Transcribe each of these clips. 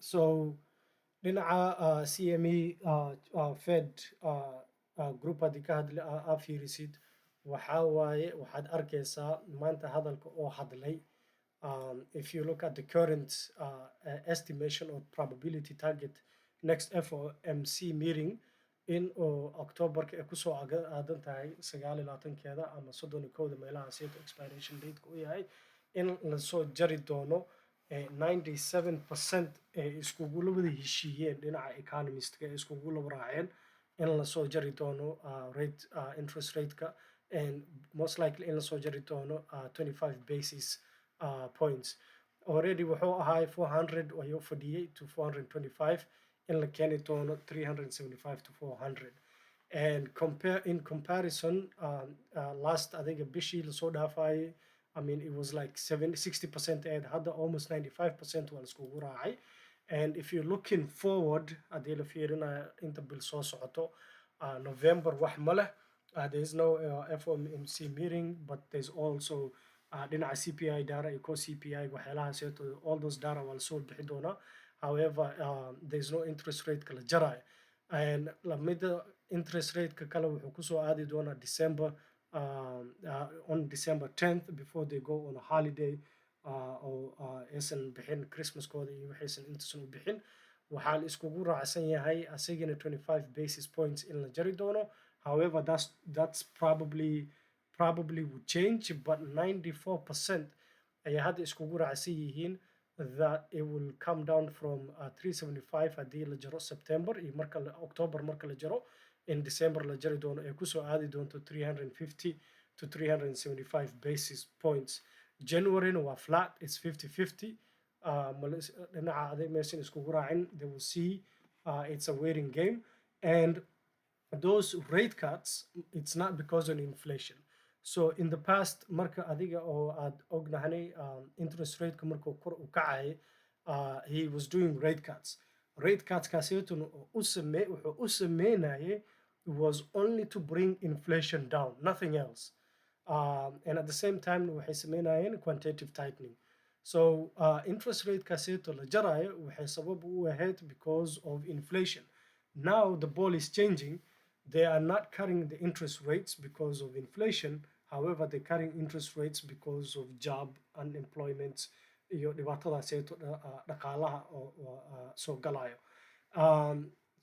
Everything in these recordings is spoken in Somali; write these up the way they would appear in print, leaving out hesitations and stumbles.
So dhinaca CME Fed group haddii ka hadli aa fiirisid waxaa waaye waxaad arkaysaa maanta hadalka oo hadlay. If you look at the current estimation or probability target next FOMC meeting in October-ka ay kusoo aadan tahay 29-keeda ama 31-kooda meelaha sida expiration date-ka u yahay in lasoo jari doono 97% ay iskugula wada heshiiyeen dhinaca economistka ay iskugula raaceen in lasoo jari doono interest rate-ka and most likely in lasoo jari doono 25 basis points. Already wuxuu ahaa 400 ayuu fadhiyey to 425 in la keeni doono 375 to 400. And in comparison, last adiga bishii lasoo dhaafayay, I mean, it was like 60% and hadda almost 95% waa laiskugu raacay. And if you're looking forward, haddii la fiirinayo inta bil soo socoto, November wax ma leh. There is no FOMC meeting, but there's also dhinaca CPI data iyo core CPI waxyaalahaas all those data waa lasoo bixi doonaa. However, there's no interest rate kala jarayo. And lamida interest rate ka kale wuxuu kusoo aadi doonaa December on December 10th before they go on a holiday oo aysan bixin Christmaskooda iyo waxaysan intasan u bixin. Waxaa la iskugu raacsan yahay asigana 25 basis points in la jari doono. However, that's probably would change, but 94% ayaa hadda iskugu raacsan yihiin that it will come down from 375 haddii la jaro September iyo October marka la jaro in December la jari doono ay kusoo aadi doonto 350 to 375 basis points. January waa flat, it's 50-50. Dhinaca aday meeshan iskugu raacin, they will see it's a waiting game. And those rate cuts, it's not because of inflation. So in the past, marka adiga oo aad ognahanay interest rate-ka markuu kor u kacay, he was doing rate cuts. Rate cuts kaasiyatun wuxuu u sameynayay was only to bring inflation down, nothing else. And at the same time, waxay sameynayeen quantitative tightening. So interest rate kaasiyatu la jarayo waxay sabab u ahayd because of inflation. Now the ball is changing. They are not cutting the interest rates because of inflation. However, they're cutting interest rates because of job unemployment iyo dhibaatadaasayto dhaqaalaha oo soo galayo.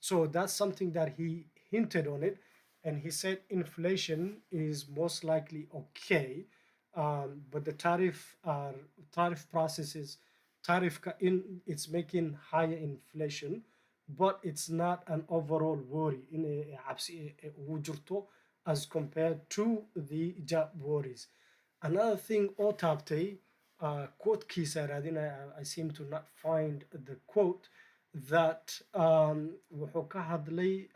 So that's something that he hinted on it, and he said inflation is most likely okay, but the tariff processes, it's making higher inflation, but it's not an overall worry in a as compared to the job worries. Another thing oo taabtay quotekiisa raadinaya, I seem to not find the quote that wuxuu ka hadlay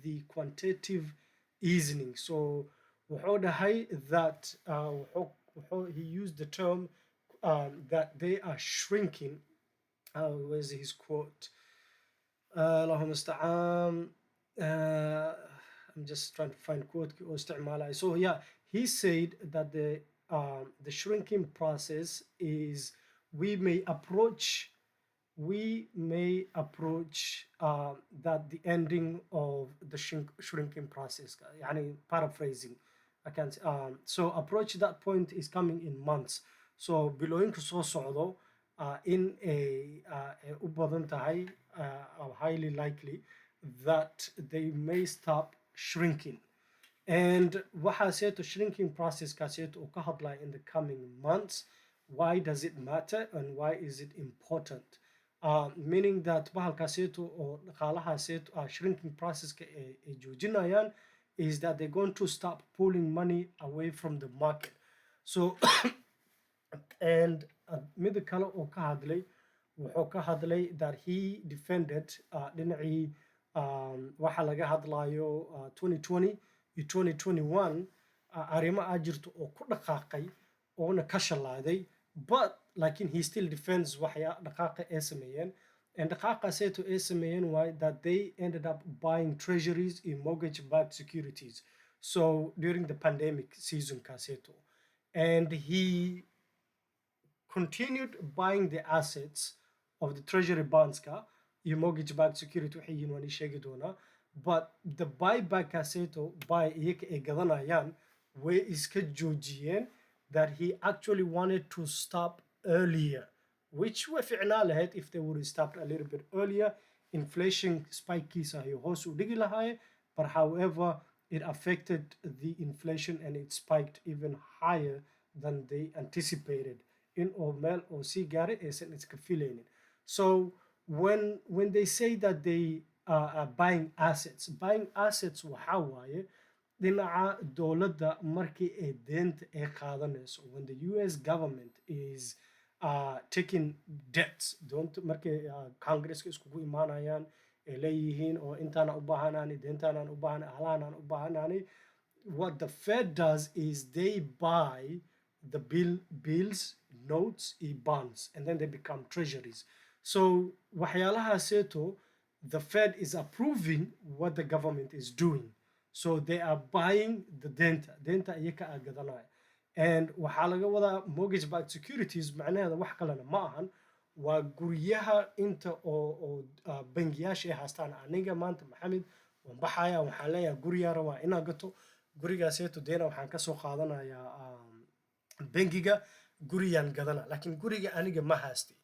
the quantitative easing. So wuxuu dhahay that he used the term that they are shrinking. Where's his quote? اللهم استعان. I'm just trying to find quote or استعمالها. So yeah, he said that the shrinking process is we may approach that the ending of the shrinking process. يعني paraphrasing, I can't. So approach that point is coming in months. So bilooyinka soo socdo in a u badan tahay highly likely that they may stop shrinking. And waxaaseeto shrinking process kaaseeto uu ka hadlaya in the coming months. Why does it matter and why is it important? Meaning that bahalkaaseeto oo dhaqaalahaaseeto shrinking processka ay joojinayaan is that they're going to stop pulling money away from the market. So and mida kale oo ka hadlay wuxuu ka hadlay that he defended dhinacii waxa laga hadlayo 2020 iyo 2021 arrimo jirto oo ku dhaqaaqay oona ka shalaaday, but lakin he still defends waxya dhaqaaqa ay sameeyeen. And dhaqaaqaaseeto ay sameeyeen why that they ended up buying treasuries in mortgage-backed securities. So during the pandemic season kaaseeto, and he continued buying the assets of the treasury bondska iyo mortgage backed security waxay yihiin waan ii sheegi doonaa. But the buyback kaaseeto buy iyaga ay gadanayaan way iska joojiyeen that he actually wanted to stop earlier, which way ficnaa lahayd if they would have stopped a little bit earlier. Inflation spikekiisa ayuu hoos u dhigi lahaayeen, but however it affected the inflation and it spiked even higher than they anticipated in oo meel oo sii gaaray aysan iska filaynin. So when they say that they are buying assets waxaa waaye dhinaca dowladda markii ay deenta ay qaadanayso. When the US government is taking debts, markay congresska iskugu imaanayaan ay leeyihiin oo intaana u baahanaani deentaanaan u baahana alaanaan u baahanaani, what the Fed does is they buy the bills, notes, bonds, and then they become treasuries. So waxyaalahaaseeto the Fed is approving what the government is doing. So they are buying the denta iyaga aa gadanaya. And waxaa laga wadaa mortgage backed securities macnaheeda wax kalena ma ahan, waa guryaha inta oo bangiyaasha ay haastaan. Aniga maanta Maxamed waan baxaya waxaan leeyahay guriyaa rabaa inaan gato, gurigaaseeto deena waxaan kasoo qaadanayaa bangiga, guriyaan gadana, laakiin guriga aniga ma haastay,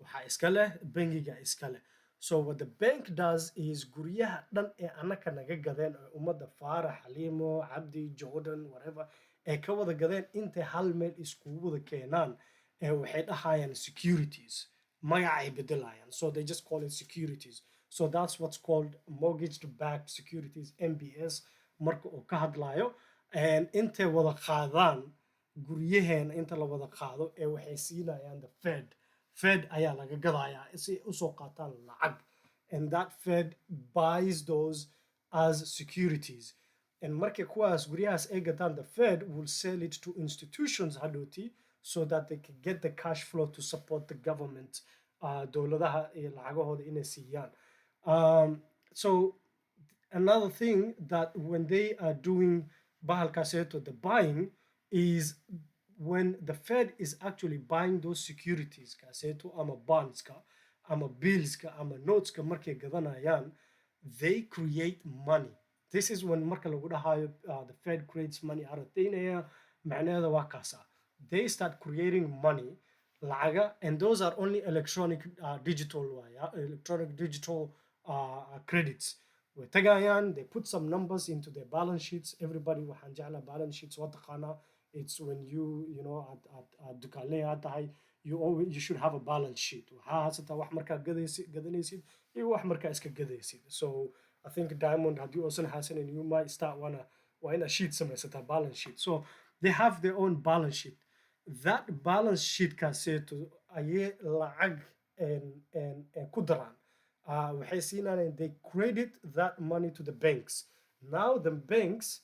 waxaa iska leh bangiga iska leh. So what the bank does is guryaha dhan ee annaka naga gadeen ee ummadda Faarax, Xaliimo, Cabdi, Jordan, whatever ay ka wada gadeen intay hal meel iskugu wada keenaan ee waxay dhahayaan securities, magacay bedelayaan. So they just call it securities. So that's what's called mortgage-backed securities, MBS, marka uu ka hadlayo. And intay wada qaadaan guryaheena inta la wada qaado ee waxay siinayaan the Fed ayaa laga gadayaa si usoo qaataan lacag, and that Fed buys those as securities. And markay kuwaas guryahaas ay gataan, the Fed will sell it to institutions hadhooti so that they can get the cash flow to support the government, dowladaha iyo lacagahooda inay siiyaan. So another thing that when they are doing bahalkaaseeto, the buying, is when the Fed is actually buying those securities kaaseeto ama bondska ama billska ama noteska markay gadanayaan, they create money. This is when marka lagu dhahayo the Fed creates money out of thin air, macnaheeda waa kaasa. They start creating money, lacaga, and those are only electronic digital credits. Way tagayaan, they put some numbers into their balance sheets. Everybody waxaan jeclaa balance sheets waa taqaanaa. It's when you know at dukaanle aad tahay, you should have a balance sheet. Waxaa haysataa wax markaa gadanaysid iyo wax markaa iska gadaysid. So I think Diamond haddii uusan haysanin, you might start waa ina sheet samaysataa, balance sheet. So they have their own balance sheet. That balance sheet kaaseeto ayay lacag ku daraan. Waxay siinayaan, they credit that money to the banks. Now the banks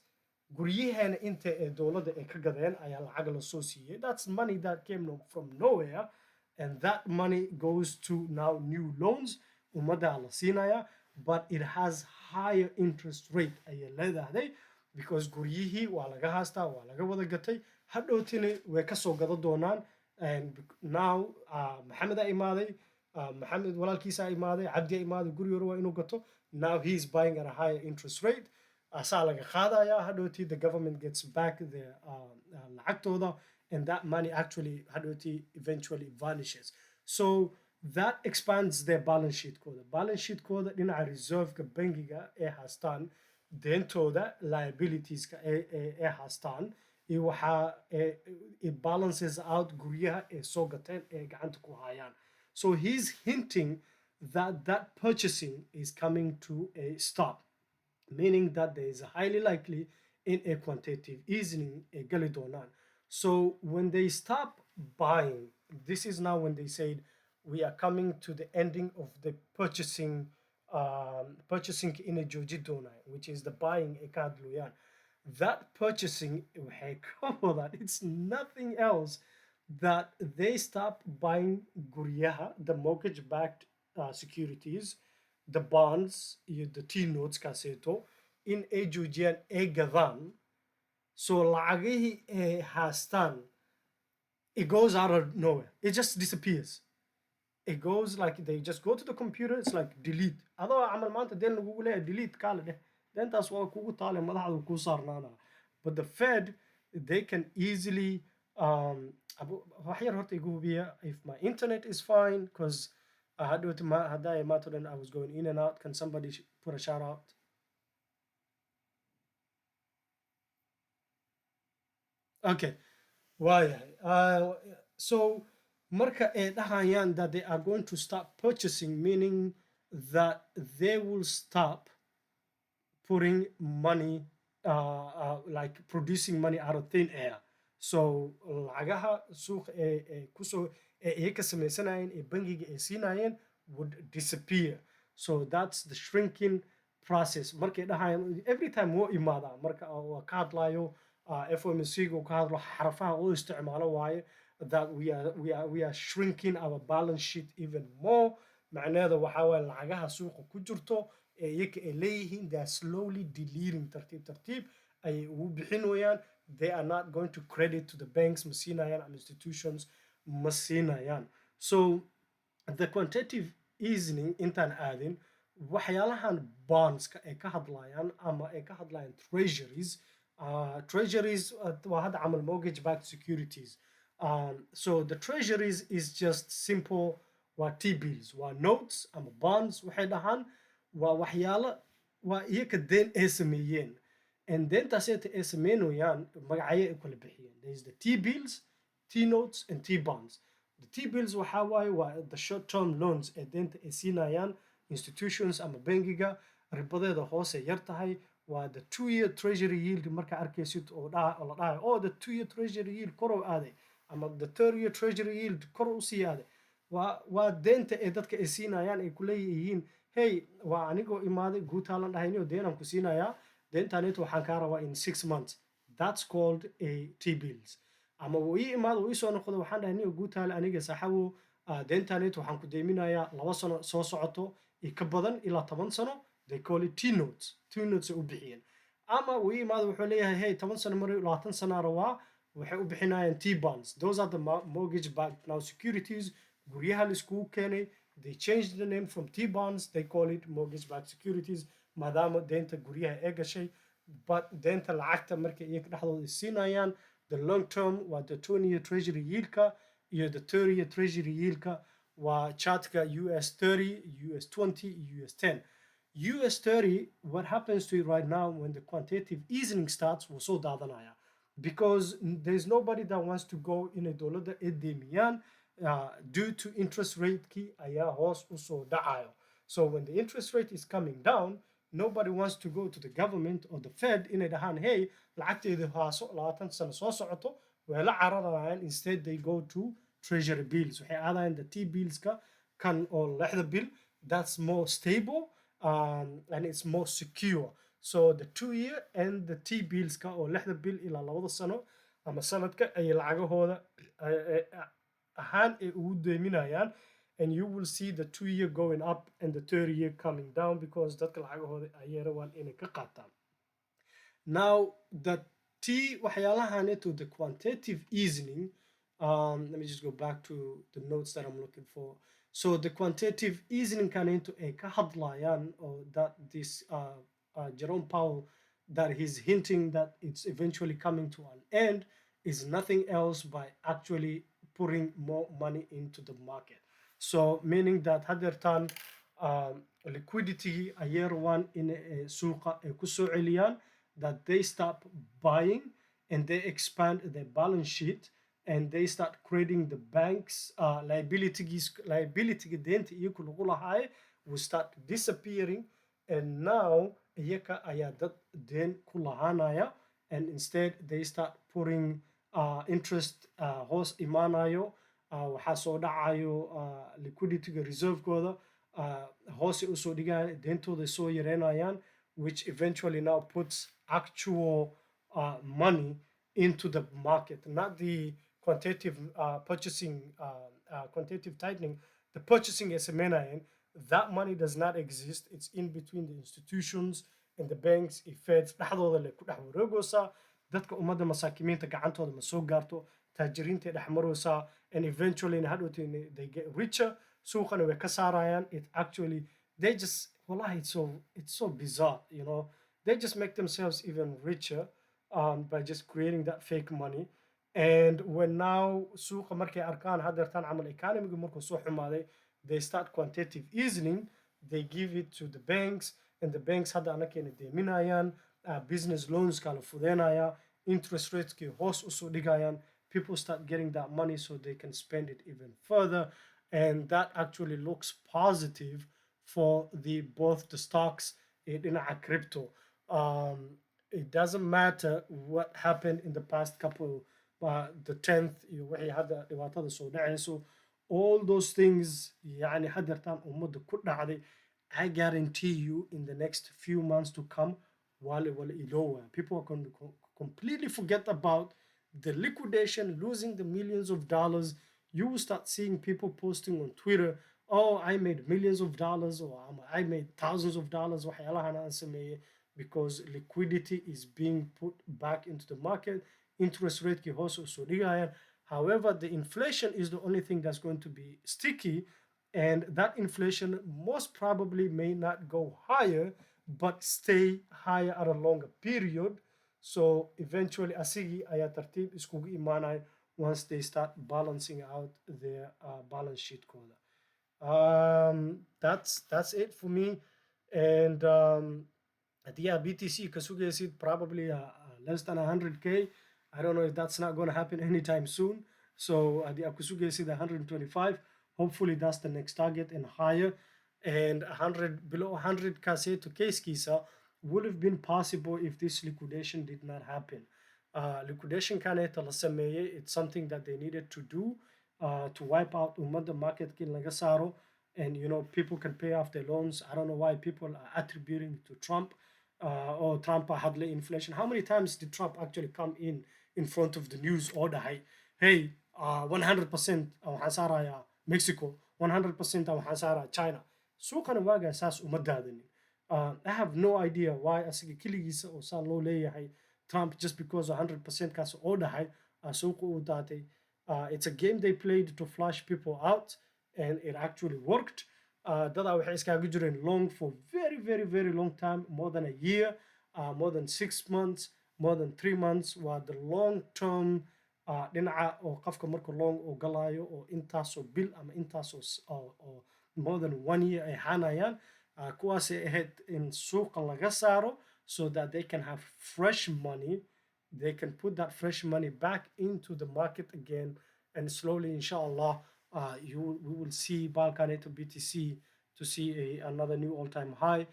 guryaheena inta ee dowladda ay ka gadeen ayaa lacag la soo siiyey. That's money that came from nowhere, and that money goes to now new loans ummadda la siinaya, but it has higher interest rate ayay leedahay because guryihii waa laga haastaa, waa laga wada gatay, hadhowtini way ka soo gada doonaan. And now Maxamed aa imaaday, Maxamed walaalkiisa aa imaaday, Cabdi aa imaaday, guri hore waa inuu gato. Now he's buying at a higher interest rate. Asaa laga qaadaya, hadhowti the government gets back their lacagtooda, and that money actually hadhowti eventually vanishes. So that expands their balance sheet kooda. Balance sheet kooda dhinaca reserveka bangiga ee haastaan, deentooda liabilitieska ee haastaan, iyo waxaa it balances out guryaha ee soo gateen ee gacanta ku hayaan. So he's hinting that that purchasing is coming to a stop, meaning that there is a highly likely in a quantitative easing a gali doonaan. So when they stop buying, this is now when they said we are coming to the ending of the purchasing in a jooji doonaan, which is the buying e ka hadlooyaan. That purchasing, it's nothing else that they stop buying guryaha, the mortgage-backed securities, the bonds, the T-notes kaaseeto, in ay joojiyaan ay gadaan. So lacagihii ay haastaan, it goes out of nowhere. It just disappears. it goes like they just go to the computer, it's like delete adoo camal maanta deen lagugu leeyahay delete kaale dheh deentaas waa kugu taale madaxdu kuu saarnaana. But the Fed, they can easily wax yar horta igu hubiya if my internet is fine because hadday maanta dhan I was going in and out. Can somebody put a shout out? Okay. Waayahay. So marka ay dhahayaan that they are going to start purchasing, meaning that they will stop putting money, like producing money out of thin air. So lacagaha suuqa ee kusoo ee iyaga samaysanayeen ee bangiga ay siinayeen would disappear. So that's the shrinking process. Markay dhahayaan every time wuu imaadaa marka waa ka hadlayo FOMC uu ka hadlo xarfaha uu isticmaalo waaye that we are shrinking our balance sheet even more. macnaheeda waxaa waaye lacagaha suuqa ku jirto ee iyaga ay leeyihiin they are slowly deleting tartiib tartiib ayay ugu bixin wayaan. They are not going to credit to the banks ma siinayaan ama institutions ma siinayaan. So the quantitative easing intaan aadin waxyaalahan bondska ay ka hadlayaan ama ay ka hadlayaan treasuries. Treasuries waa hadda camal mortgage backed securities. So the treasuries is just simple waa T-bills waa notes ama bonds waxay dhahaan waa waxyaalo waa iyaga deen ay sameeyeen and deentaaseta ay sameynayaan magacyo ay kala bixiyeen. There is the T-bills, T-notes and T-bonds. The T-bills waxaa waaye waa the short term loans ee deenta ay siinayaan institutions ama bangiga ribadeeda hoose yar tahay. waa the 2-year treasury yield marka arkaysid oo la dhahayo oh the 2-year treasury yield kor u aaday ama the 3-year treasury yield kor u sii aaday. waa deenta ee dadka ay siinayaan ay ku leeyihiin hey waa anigoo imaaday guutaalan dhahayniyo deenaan ku siinayaa deentaaneeto waxaan kaa rabaa in 6 months. That's called a T-bills. ama wuu ii imaado wuu ii soo noqdo waxaan dhahayniyo guutaale aniga saaxabow deentaaneeto waxaan ku deyminayaa 2 sano soo socoto iyo ka badan ilaa 10 sano. They call it T-notes. T-notes ay u bixiyeen. ama wuu ii imaado wuxuu leeyahay hey 10 sano mar 20 sano rabaa waxay u bixinayaan T-bonds. Those are the mortgage backed now securities. guryaha la iskugu keenay they changed the name from T-bonds, they call it mortgage backed securities maadaama deenta guryaha ee gashay. But deenta lacagta markay iyaga dhexdooda siinayaan the long term waa the 20-year treasury yieldka iyo the 30-year treasury yieldka waa chartka US 30, US 20, US 10. US 30, what happens to it right now when the quantitative easing starts will soo daadanaya because there's nobody that wants to go in a dowladda ee deemiyaan due to interest rate kii ayaa hoos u soo dhacayo. So when the interest rate is coming down, nobody wants to go to the government or the Fed inay dhahaan hey lacagteedu haaso 20 sano soo socoto way la cararayaan. Instead they go to treasury bills. waxay aadayaan the T-billska kan oo 6 bill that's more stable and it's more secure. So the 2-year and the T-billska oo 6 bill ilaa 2 sano ama sanadka ay lacagahooda ahaan ay ugu deeminayaan. And you will see the 2-year going up and the 30-year coming down because dadka lacagahooda ay rabaan inay ka qaataan. Now the waxyaalahaneeto the quantitative easing, let me just go back to the notes that I'm looking for. So the quantitative easing kaneeto ay ka hadlayaan or that this Jerome Powell that he's hinting that it's eventually coming to an end is nothing else by actually putting more money into the market. So meaning that hadeertaan liquidity ayay rabaan in suuqa ay ku soo celiyaan that they stop buying and they expand their balance sheet and they start creating the banks liability deenta iyagu lagu lahaay will start disappearing and now iyaka ayaa dad deen ku lahaanaya and instead they start putting interest hoos imaanayo. waxaa soo dhacayo liquidityga reservekooda hoose usoo dhigayaan deentooda soo yareynayaan which eventually now puts actual money into the market, not the quantitative purchasing, quantitative tightening. The purchasing is a that money does not exist. It's in between the institutions and the banks. Feds dhexdooda le ku dhex wareegaysaa dadka ummadda masaakimiinta gacantooda ma soo gaarto taajiriinta dhex maraysaa and eventually hadhowtiin they get richer suuqana way ka saarayaan. It actually, they just, wallahi, it's so bizarre, you know. They just make themselves even richer by just creating that fake money. And when now suuqa markay arkaan hadeertaan camal economiga markuu soo xumaaday, they start quantitative easing, they give it to the banks, and the banks hadda anakeena deeminayaan, business loans kala fudeynaya, interest rates ki hoos usoo dhigayaan, people start getting that money so they can spend it even further, and that actually looks positive for the both the stocks and in a crypto. It doesn't matter what happened in the past couple, the 10th iyo wixii hadda dhibaatada soo dhacayso, all those things يعني hadeertaan ummadda ku dhacday, I guarantee you in the next few months to come, wale ilowa, people are going to completely forget about the liquidation, losing the millions of dollars. You will start seeing people posting on Twitter, oh, I made millions of dollars, or I made thousands of dollars, because liquidity is being put back into the market. Interest rate ki hoos usoo dhigayaan. However, the inflation is the only thing that's going to be sticky, and that inflation most probably may not go higher, but stay higher at a longer period. So eventually, asigi ayaa tartiib iskugu imaanaya once they start balancing out their balance sheet kooda. That's it for me. And yeah, BTC kasugaysid probably less than 100K. I don't know if that's not going to happen anytime soon. So the akusugaysid 125. Hopefully that's the next target and higher. And 100 below 100 kase to case kisa would have been possible if this liquidation did not happen. Liquidation kaneta la sameeye, it's something that they needed to do to wipe out umada market kin laga saaro, and you know people can pay off their loans. I don't know why people are attributing to Trump. Or Trump had the inflation. How many times did Trump actually come in front of the news order? Hey, 100% waxaan saarayaa Mexico, 100% waxaan saarayaa China. Suuqana waagaa saas uma daadanin. I have no idea why asiga keligiisa oo saa loo leeyahay Trump just because 100% kaas oo dhahay suuqa u daatay. It's a game they played to flush people out, and it actually worked. Dadaa waxay iskaga jireen long for very, very, very long time, more than a year, more than 6 months, more than 3 months. Waa the long term dhinaca oo qofka marka long oo galaayo oo intaasoo bil ama intaasoo more than 1 year ay hanayaan, kuwaasay ahayd in suuqa laga saaro so that they can have fresh money. They can put that fresh money back into the market again, and slowly, inshallah, we will see Balkanet to BTC to see another new all-time high.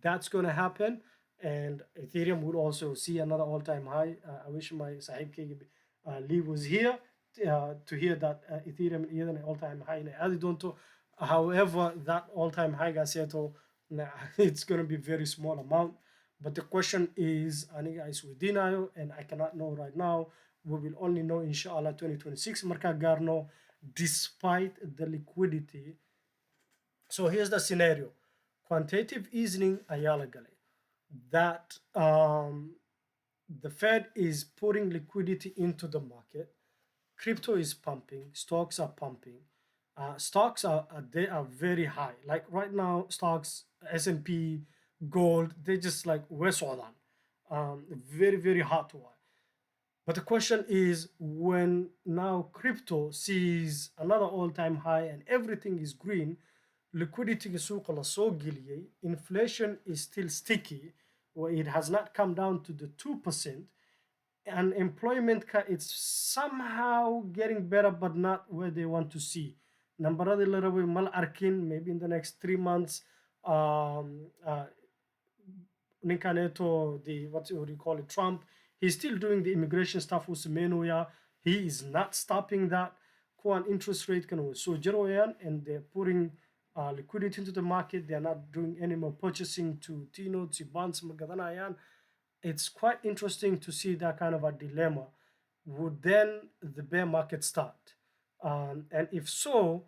That's going to happen, and Ethereum will also see another all-time high. I wish my Sahib Lee was here to hear that Ethereum is an all-time high in Adidonto. However, that all-time high Gaseto, it's going to be very small amount. But the question is, aniga is within ayo, and I cannot know right now. We will only know inshallah 2026 marka garno, despite the liquidity. So here's the scenario. Quantitative easing ayaa la galay. That the Fed is putting liquidity into the market. Crypto is pumping, stocks are pumping. Stocks they are very high. Like right now, stocks, S&P, gold, they just like Westwadan. Very, very hot one. But the question is, when now crypto sees another all-time high and everything is green, liquidity suuqa la soo geliyay, inflation is still sticky, or it has not come down to the 2%, and employment it's somehow getting better but not where they want to see. Nambarada la rabay mal arkin, maybe in the next 3 months. Ninkaneto, the what do you call it, Trump, he's still doing the immigration stuff with Semenoya. He is not stopping that. Kwan interest rate can so zero, and they're putting liquidity into the market. They're not doing any more purchasing to Tino, to bonds, Magadanayan. It's quite interesting to see that kind of a dilemma. Would then the bear market start? And if so,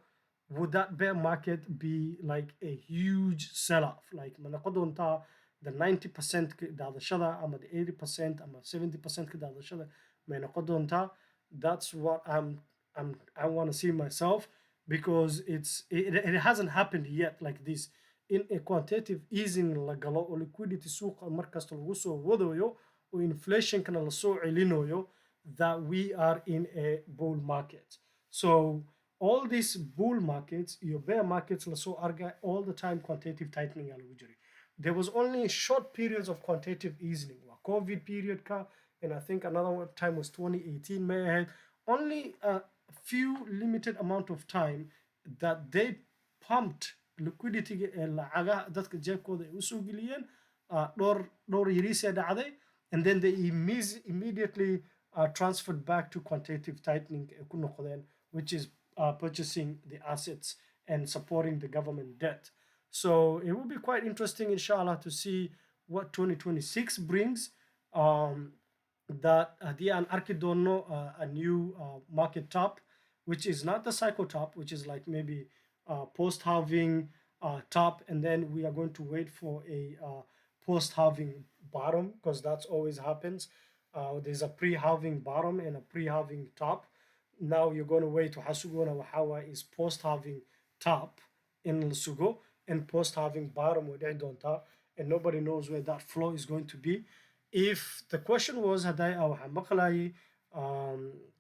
would that bear market be like a huge sell-off? Like manaqadonta the 90% daadashada ama the 80% ama 70% daadashada manaqadonta. That's what I want to see myself. because it hasn't happened yet like this in a quantitative easing la galo oo liquidity suuqa markasta lagu soo wadayo oo inflationkana la soo celinayo, that we are in a bull market. So all these bull markets, your bear markets, la soo arga all the time quantitative tightening aa lagu jiray. There was only short periods of quantitative easing, COVID period ka, and I think another one time was 2018 may ahead. Only a few limited amount of time that they pumped liquidity ee lacagaha dadka jeebkooda ay usoo geliyeen dhowr yariisee dhacday, and then they immediately transferred back to quantitative tightening ku noqdeen, which is purchasing the assets and supporting the government debt. So it will be quite interesting, inshallah, to see what 2026 brings. That haddii aan arki doono a new market top, which is not the cycle top, which is like maybe post-halving top, and then we are going to wait for a post-halving bottom, because that's always happens. There's a pre-halving bottom and a pre-halving top. Now you're going to wait to Hasugona Wahawa is post-halving top in Sugo and post-halving bottom with Edonta, and nobody knows where that flow is going to be. If the question was haday waxaan maqlayay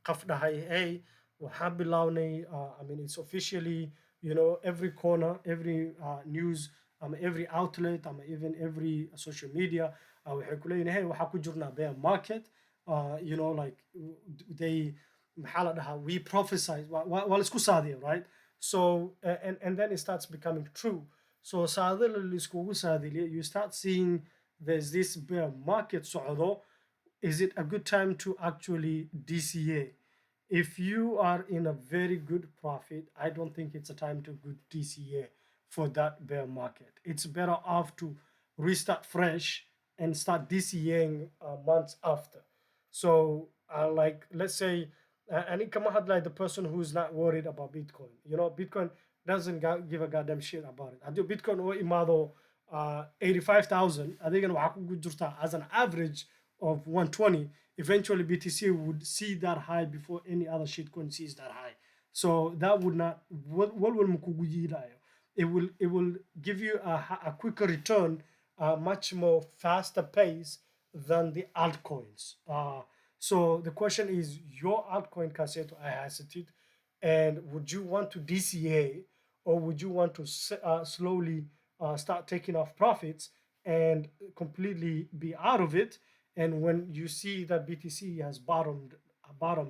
qaf dhahay hey waxaan bilownay, I mean it's officially, every corner, every news, every outlet, even every social media waxay ku leeyihin hey waxaa ku jirnaa bear market, like they maxaa la dhahaa, we prophesize waa la isku saadiya, right? So and then it starts becoming true. So saadila la iskugu saadiliya, you start seeing there's this bear market socdo. Is it a good time to actually DCA? If you are in a very good profit, I don't think it's a time to good DCA for that bear market. It's better off to restart fresh and start DCAing months after. So like, let's say, and it come out like the person who's not worried about Bitcoin. Bitcoin doesn't give a goddamn shit about it. I do Bitcoin or imado 85,000. I think as an average of 120. Eventually, BTC would see that high before any other shitcoin sees that high. So that would not. What will it will give you a quicker return, a much more faster pace than the altcoins. So the question is, your altcoin Caseto I hesitate, and would you want to DCA, or would you want to slowly start taking off profits and completely be out of it? And when you see that BTC has bottomed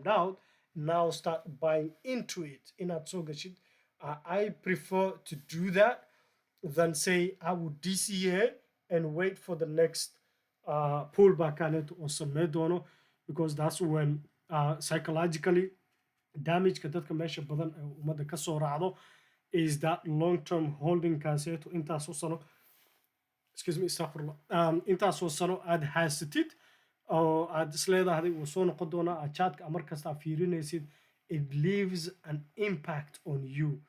out, now start buying into it. In Atsogashit, I prefer to do that than say I would DCA and wait for the next pullback on it or some because that's when psychologically damage ka dadka meesha badan ee ummadda ka soo raacdo is that long-term holding kaaseeto intaasoo sano, excuse me, astaghfirullah, intaasoo sano aad haysatid oo aad isleedahay wuu soo noqon doonaa, aad chatka mar kasta fiirinaysid, it leaves an impact on you,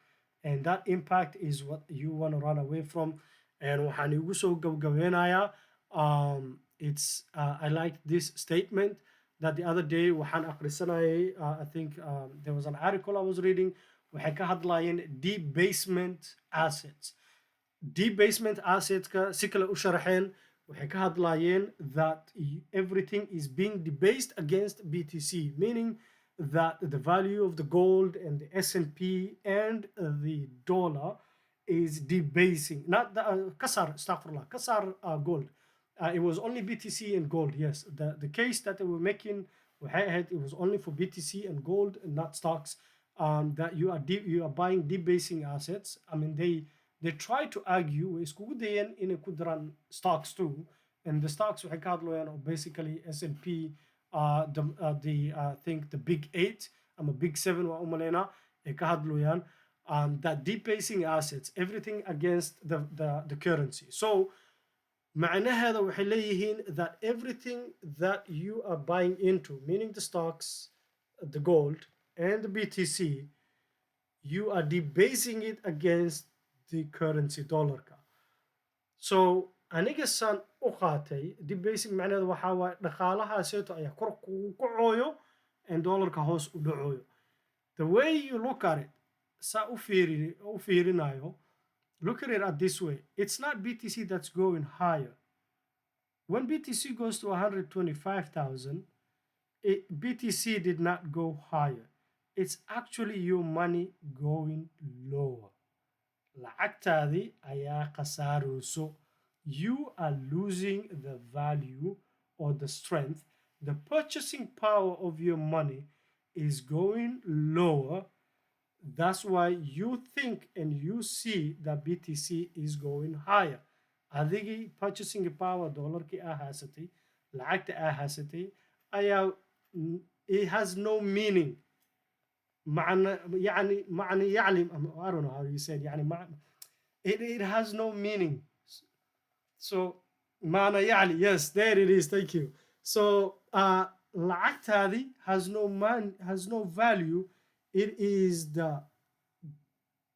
and that impact is what you want to run away from. And waxaan igu soo gabagabeynayaa, I like this statement that the other day waxaan akhrisanayay, I think there was an article I was reading, waxay ka hadlayeen debasement assets. Debasement assetska si kale u sharaxeen, waxay ka hadlayeen that everything is being debased against BTC, meaning that the value of the gold and the S&P and the dollar is debasing. Not the kasar, astaghfirullah, kasar gold. It was only BTC and gold. Yes, the case that they were making, it was only for BTC and gold and not stocks. That you are buying debasing assets. I mean, they try to argue iskugu dayan inay ku daraan stocks too, and the stocks waxay ka hadlayaan basically S&P, the I think the big 8 ama big 7 waa u malaynaa ay ka hadlayaan that debasing assets, everything against the currency. So macnaheeda waxay leeyihiin that everything that you are buying into, meaning the stocks, the gold and the BTC, you are debasing it against the currency dollar ka. So aniga saan u qaatay debasing macnaheeda waxaa waaye dhaqaalahaaseeto ayaa kor kugu kacoyo and dollarka hoos u dhacoyo. The way you look at it, saa u fiirinayo, look at it this way. It's not BTC that's going higher. When BTC goes to 125,000, BTC did not go higher. It's actually your money going lower. Lacagtaadii ayaa khasaarayso. You are losing the value or the strength. The purchasing power of your money is going lower. That's why you think and you see that BTC is going higher. Adigii purchasing power dollarkii aa haysatay, lacagta aa haysatay ayaa it has no meaning. معنى يعني I don't know how you said يعني it has no meaning. So معنى يعني, yes, there it is, thank you. So لعقتهذه has no value. It is the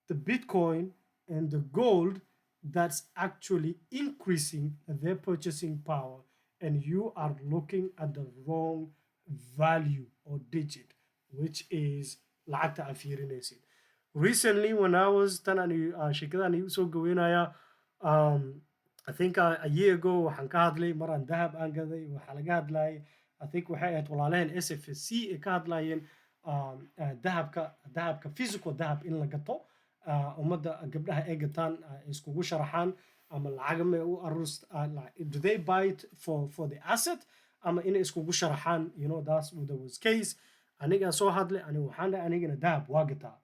Bitcoin and the gold that's actually increasing their purchasing power, and you are looking at the wrong value or digit, which is lacagta aad fiirinaysid. Recently, when I was shirkadahan igu soo gaweynaya, I think a year ago waxaan ka hadlay maraan dahab aan gaday, waxaa laga hadlayay, I think waxay ahayd walaalaheen SFC ay ka hadlayeen dahabka physical dahab in la gato, ummadda gabdhaha ay gataan iskugu sharaxaan ama lacag ma u arus, do they buy it for the asset ama inay iskugu sharaxaan, you know, that's what was case. Aniga soo hadlay, aniga waxaan dhahay anigana dahab waa gataa.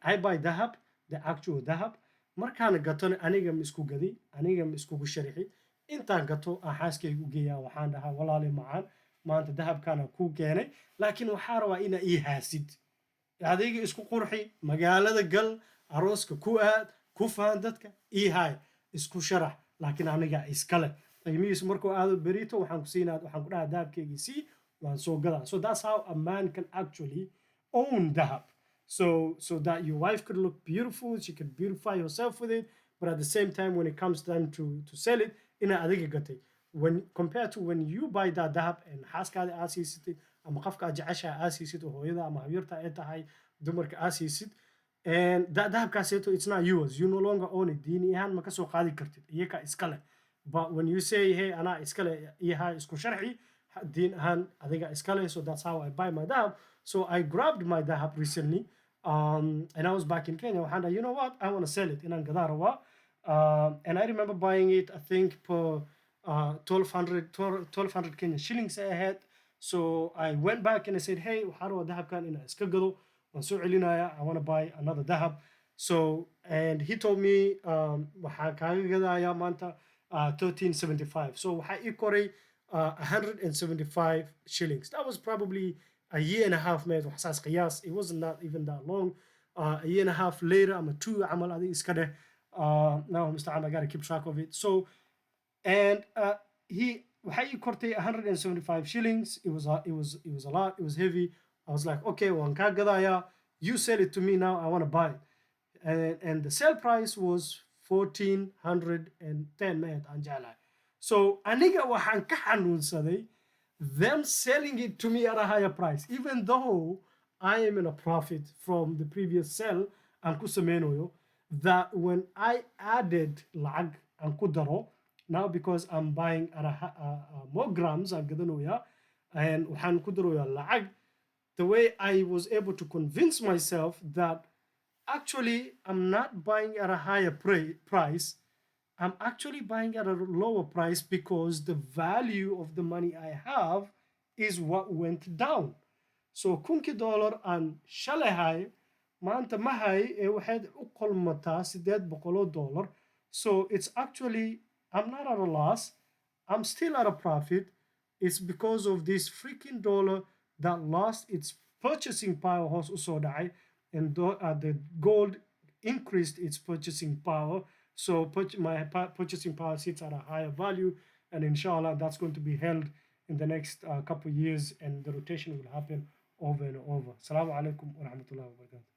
I buy dahab, the actual dahab. Markaan gatona aniga ma isku gadi, aniga ma iskugu sharixi. Intaan gato aan xaaskayga u geeyaa, waxaan dhahaa walaali macaan, maanta dahabkaana kuu keenay, laakiin waxaa rabaa ina ii haasid. Adiga isku qurxi, magaalada gal, arooska ku aad, ku faan dadka, ii haay, isku sharax, laakiin aniga iskale. Qiimihiisu markuu aado berito waxaan ku siinaa, waxaan ku dhahaa dahabkaygii sii, waan soo gadaa. So that's how a man can actually own dahab. So that your wife could look beautiful, she could beautify herself with it, but at the same time, when it comes time to sell it, ina adiga gatay. When compared to when you buy that dahab and xaaskaada aad siisatay ama qofka aad jeceshahay aad siisid oo hooyada ama habyarta ay tahay dumarka aad siisid, and dahabkaaseeto it's not yours, you no longer own it. Diini ahaan ma ka soo qaadi kartid, iyaka iskale. But when you say, hey, anaa iskale iyaha isku sharxi, diin ahaan adiga iskale. So that's how I buy my dahab. So I grabbed my dahab recently, and I was back in Kenya. And you know what? I want to sell it in Angadarawah. And I remember buying it, I think, per 1,200 Kenyan shillings ahead. So I went back and I said, hey, how do I dahab kan ina iska gado? I want to buy another dahab. So, and he told me, waxaa kaaga gadaya maanta 1375. So waxaa ii koray 175 shillings. That was probably a year and a half, made waxsaas qiyaas. It wasn't not even that long. A year and a half later, I'm a 2 amal adi iska deh. Now I gotta keep track of it. So, and waxaa ii kortay 175 shillings. It was a lot. It was heavy. I was like, okay, waan kaa gadaya. You sell it to me now. I want to buy it. And the sale price was 1,410, man, Anjala. So aniga waxaan ka xanuunsaday them selling it to me at a higher price, even though I am in a profit from the previous sell. Aan ku sameynayo that when I added lacag aan ku daro, now because I'm buying at more grams aan gadanoya, and waxaan ku daroya lacag, the way I was able to convince myself that actually I'm not buying at a higher price, I'm actually buying at a lower price because the value of the money I have is what went down. So $1,000 aan shalay hay, maanta ma hay, waxayd u qolmataa $800. So it's actually, I'm not at a loss, I'm still at a profit. It's because of this freaking dollar that lost its purchasing power hoos u soo dhacay, and the gold increased its purchasing power. So my purchasing power sits at a higher value, and inshallah that's going to be held in the next couple of years, and the rotation will happen over and over. Assalamu alaikum wa rahmatullahi wa barakatuh.